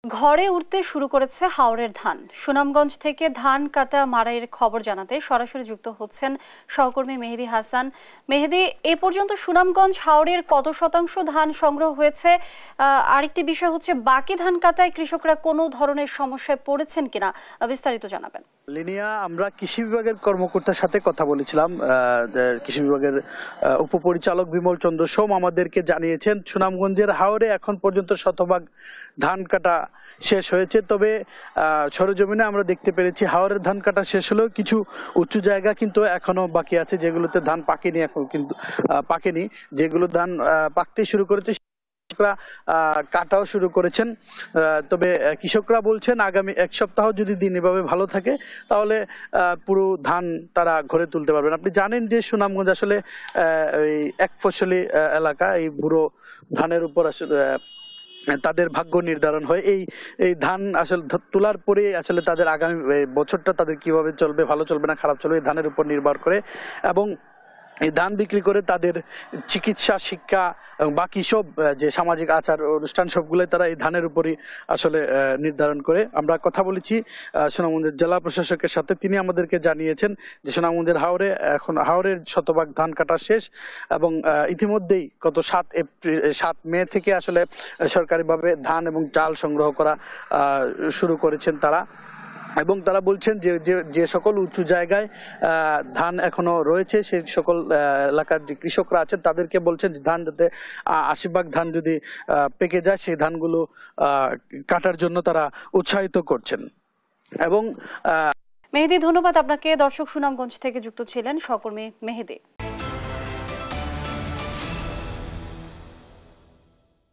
ঘরে উঠতে শুরু করেছে হাওরের ধান। সুনামগঞ্জ থেকে ধান কাটা মাড়াইয়ের খবর জানাতে সরাসরি যুক্ত হচ্ছেন সহকর্মী মেহেদী হাসান। মেহেদী, এ পর্যন্ত সুনামগঞ্জ হাওরের কত শতাংশ ধান সংগ্রহ হয়েছে? আরেকটি বিষয় হচ্ছে, বাকি ধান কাটায় কৃষকরা কোনো ধরনের সমস্যায় পড়েছেন কিনা, বিস্তারিত জানাবেন। লিনিয়া, আমরা কৃষি বিভাগের কর্মকর্তার সাথে কথা বলেছিলাম। কৃষি বিভাগের উপপরিচালক বিমল চন্দ্র সোম আমাদেরকে জানিয়েছেন সুনামগঞ্জের হাওরে এখন পর্যন্ত শতভাগ ধান কাটা শেষ হয়েছে। তবে সরেজমিনে আমরা দেখতে পেরেছি হাওরের ধান কাটা শেষ হলেও কিছু উঁচু জায়গা কিন্তু এখনো বাকি আছে, যেগুলোতে ধান পাকেনি, এখন কিন্তু পাকেনি। যেগুলো ধান পাকতে শুরু করেছে কাটাও শুরু করেছেন। তবে কৃষকরা বলছেন আগামী এক সপ্তাহ যদি দিন এভাবে ভালো থাকে তাহলে পুরো ধান তারা ঘরে তুলতে পারবেন। আপনি জানেন যে সুনামগঞ্জ আসলে এই এক ফসলি এলাকা, এই বুড়ো ধানের উপর আসলে তাদের ভাগ্য নির্ধারণ হয়। এই ধান আসলে তোলার পরে আসলে তাদের আগামী বছরটা তাদের কিভাবে চলবে, ভালো চলবে না খারাপ চলবে, এই ধানের উপর নির্ভর করে। এবং এই ধান বিক্রি করে তাদের চিকিৎসা, শিক্ষা এবং বাকি সব যে সামাজিক আচার অনুষ্ঠান সবগুলোই তারা এই ধানের উপরই আসলে নির্ধারণ করে। আমরা কথা বলেছি সুনামগঞ্জের জেলা প্রশাসকের সাথে, তিনি আমাদেরকে জানিয়েছেন যে সুনামগঞ্জের এখন হাওরের শতভাগ ধান কাটা শেষ এবং ইতিমধ্যেই গত 7 মে থেকে আসলে সরকারিভাবে ধান এবং চাল সংগ্রহ করা শুরু করেছেন তারা। এবং তারা বলছেন যে যে সকল উঁচু জায়গায় ধান এখনো রয়েছে, সেই সকল এলাকার যে কৃষকরা আছেন তাদেরকে বলছেন যে ধান যাতে 80 ভাগ ধান যদি পেকে যায় সেই ধানগুলো কাটার জন্য তারা উৎসাহিত করছেন। এবং মেহেদী, ধন্যবাদ আপনাকে। দর্শক, সুনামগঞ্জ থেকে যুক্ত ছিলেন সহকর্মী মেহেদী।